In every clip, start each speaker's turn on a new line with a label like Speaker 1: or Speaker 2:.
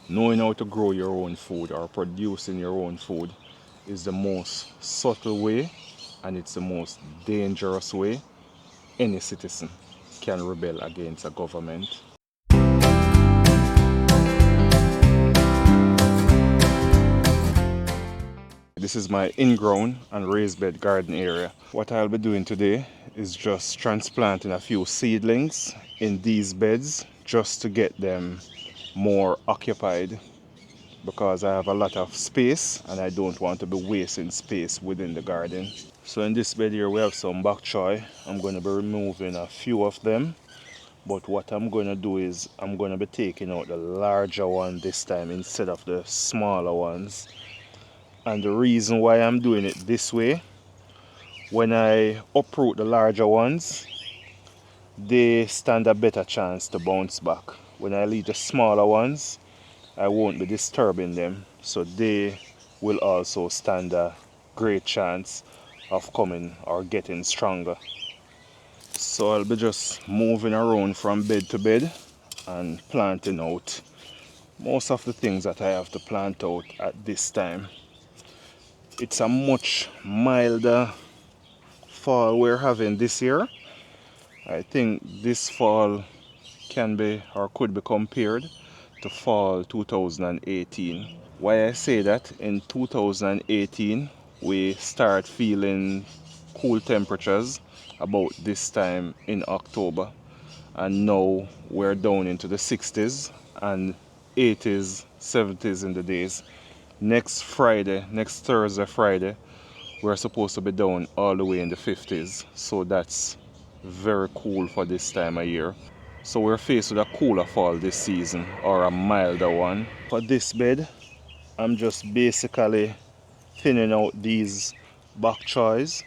Speaker 1: Knowing how to grow your own food or producing your own food is the most subtle way, and it's the most dangerous way any citizen can rebel against a government. This is my in-ground and raised bed garden area. What I'll be doing today is just transplanting a few seedlings in these beds just to get them more occupied, because I have a lot of space and I don't want to be wasting space within the garden. So in this bed here we have some bok choy. I'm going to be removing a few of them, but what I'm going to do is I'm going to be taking out the larger one this time instead of the smaller ones. And the reason why I'm doing it this way, when I uproot the larger ones, they stand a better chance to bounce back. When I leave the smaller ones, I won't be disturbing them, so they will also stand a great chance of coming or getting stronger. So I'll be just moving around from bed to bed and planting out most of the things that I have to plant out at this time. It's a much milder fall we're having this year. I think this fall can be or could be compared to fall 2018. Why I say that, in 2018 we start feeling cool temperatures about this time in October, and now we're down into the 60s and 80s, 70s in the days. Next Friday, next Thursday, Friday, we're supposed to be down all the way in the 50s, so that's very cool for this time of year. So we're faced with a cooler fall this season, or a milder one. For this bed, I'm just basically thinning out these bok choys,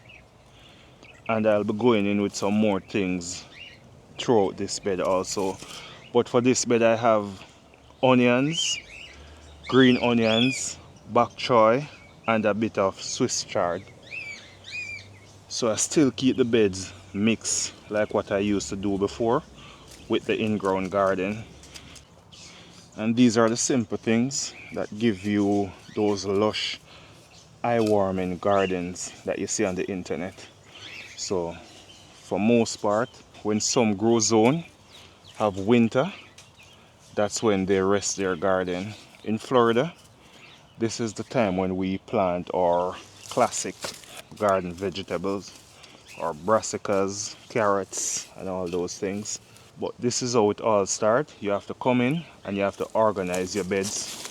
Speaker 1: and I'll be going in with some more things throughout this bed also. But for this bed I have onions, green onions, bok choy, and a bit of Swiss chard. So I still keep the beds mixed like what I used to do before with the in-ground garden. And these are the simple things that give you those lush, eye-warming gardens that you see on the internet. So for most part, when some grow zone have winter, that's when they rest their garden. In Florida, this is the time when we plant our classic garden vegetables, or brassicas, carrots, and all those things. But this is how it all starts. You have to come in and you have to organize your beds.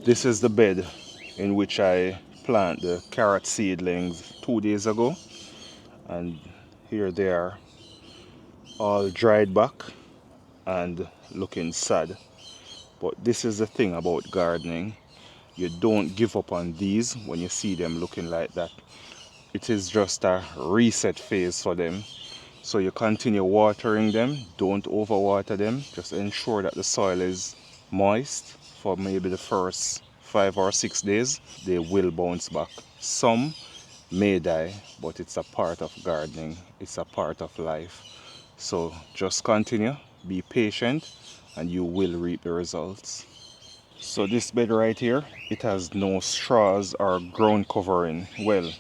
Speaker 1: This is the bed in which I plant the carrot seedlings 2 days ago, and here they are, all dried back and looking sad. But this is the thing about gardening. You don't give up on these when you see them looking like that. It is just a reset phase for them. So you continue watering them, don't overwater them. Just ensure that the soil is moist for maybe the first 5 or 6 days. They will bounce back. Some may die, but it's a part of gardening. It's a part of life. So just continue, be patient, and you will reap the results. So this bed right here, it has no straws or ground covering. Well,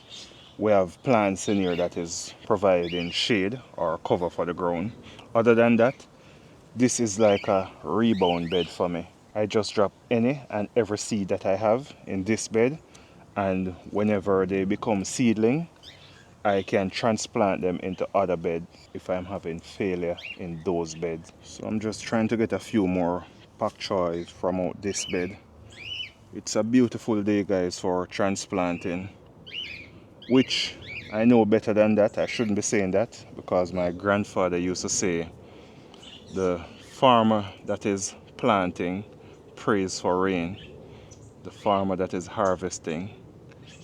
Speaker 1: we have plants in here that is providing shade or cover for the ground. Other than that, this is like a rebound bed for me. I just drop any and every seed that I have in this bed, and whenever they become seedling, I can transplant them into other beds if I'm having failure in those beds. So I'm just trying to get a few more pak choy from out this bed. It's a beautiful day, guys, for transplanting, which I know better than that. I shouldn't be saying that, because my grandfather used to say the farmer that is planting prays for rain, the farmer that is harvesting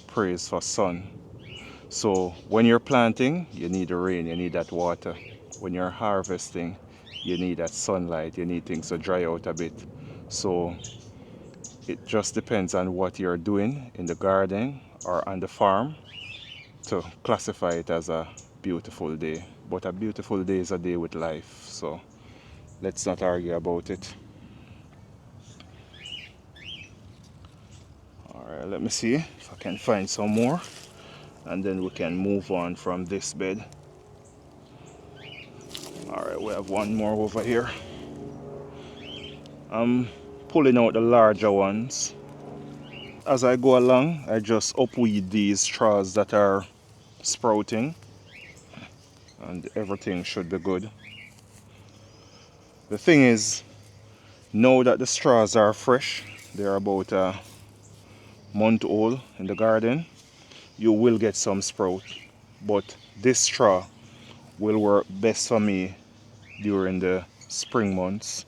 Speaker 1: prays for sun. So when you're planting, you need the rain, you need that water. When you're harvesting, you need that sunlight, you need things to dry out a bit. So it just depends on what you're doing in the garden or on the farm to classify it as a beautiful day. But a beautiful day is a day with life, so let's not argue about it. Alright, let me see if I can find some more, and then we can move on from this bed. Alright, we have one more over here. I'm pulling out the larger ones. As I go along, I just upweed these straws that are sprouting, and everything should be good. The thing is, now that the straws are fresh, they're about a month old in the garden, you will get some sprout. But this straw will work best for me during the spring months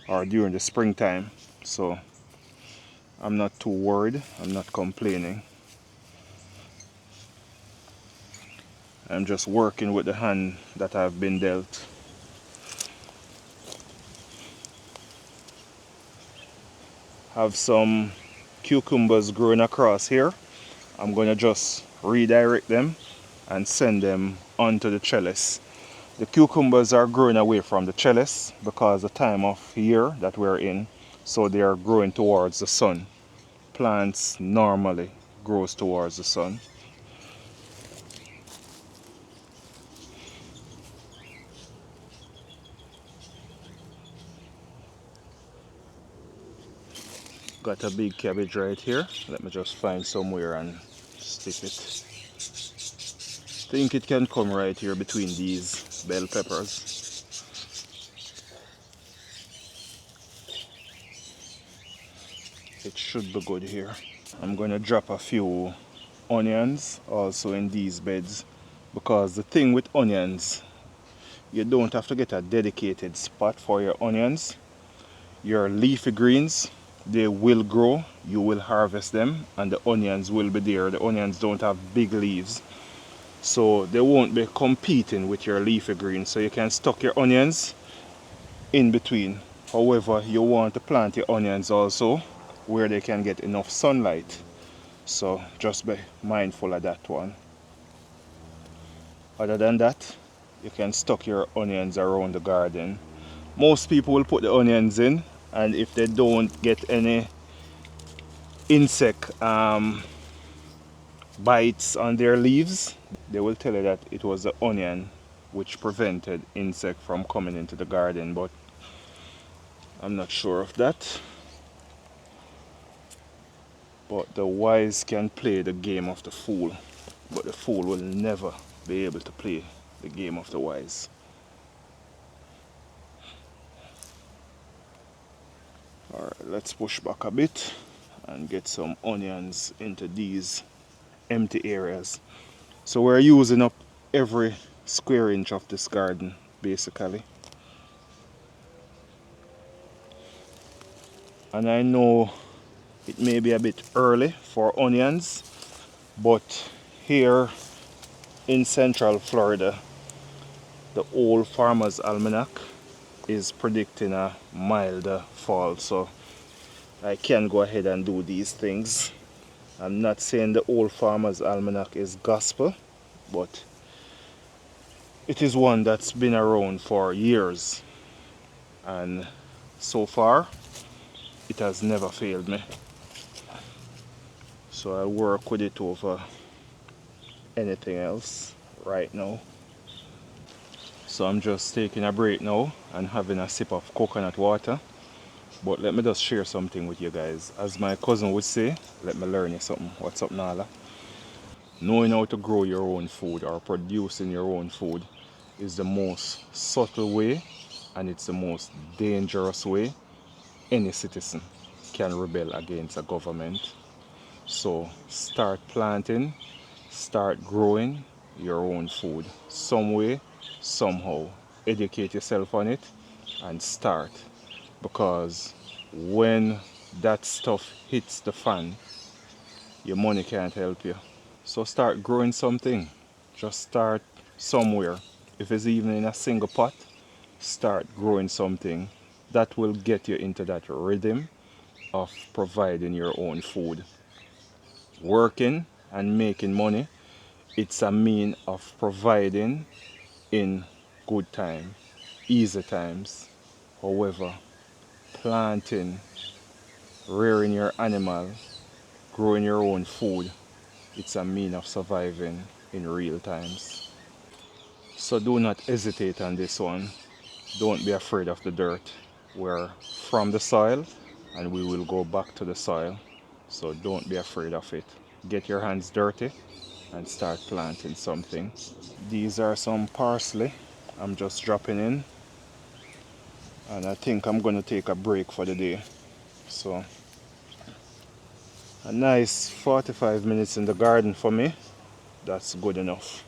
Speaker 1: or during the springtime. So I'm not too worried, I'm not complaining. I'm just working with the hand that I've been dealt. Have some cucumbers growing across here. I'm going to just redirect them and send them onto the trellis. The cucumbers are growing away from the trellis because the time of year that we're in, so they are growing towards the sun. Plants normally grows towards the sun. Got a big cabbage right here. Let me just find somewhere and stick it. Think it can come right here between these bell peppers. It should be good here. I'm going to drop a few onions also in these beds, because the thing with onions, you don't have to get a dedicated spot for your onions. Your leafy greens, they will grow, you will harvest them, and the onions will be there. The onions don't have big leaves, so they won't be competing with your leafy greens, so you can stock your onions in between. However, you want to plant your onions also where they can get enough sunlight, so just be mindful of that one. Other than that, you can stock your onions around the garden. Most people will put the onions in, and if they don't get any insect bites on their leaves, they will tell you that it was the onion which prevented insect from coming into the garden, but I'm not sure of that. But the wise can play the game of the fool, but the fool will never be able to play the game of the wise. Alright, let's push back a bit and get some onions into these empty areas. So we're using up every square inch of this garden basically. And I know it may be a bit early for onions, but here in Central Florida, the old Farmer's Almanac is predicting a milder fall, so I can go ahead and do these things. I'm not saying the old Farmer's Almanac is gospel, but it is one that's been around for years, and so far it has never failed me. So I'll work with it over anything else right now. So I'm just taking a break now and having a sip of coconut water. But let me just share something with you guys. As my cousin would say, let me learn you something. What's up, Nala? Knowing how to grow your own food or producing your own food is the most subtle way, and it's the most dangerous way any citizen can rebel against a government. So start planting, start growing your own food. Some way, somehow. Educate yourself on it and start. Because when that stuff hits the fan, your money can't help you. So start growing something. Just start somewhere. If it's even in a single pot, start growing something that will get you into that rhythm of providing your own food. Working and making money, it's a mean of providing in good time, easy times. However, planting, rearing your animal, growing your own food, it's a mean of surviving in real times. So do not hesitate on this one. Don't be afraid of the dirt. We're from the soil and we will go back to the soil. So don't be afraid of it. Get your hands dirty and start planting something. These are some parsley I'm just dropping in, and I think I'm going to take a break for the day. So a nice 45 minutes in the garden for me, that's good enough.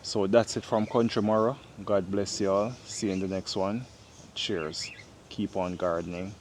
Speaker 1: So that's it from Country Marro. God bless you all. See you in the next one. Cheers. Keep on gardening.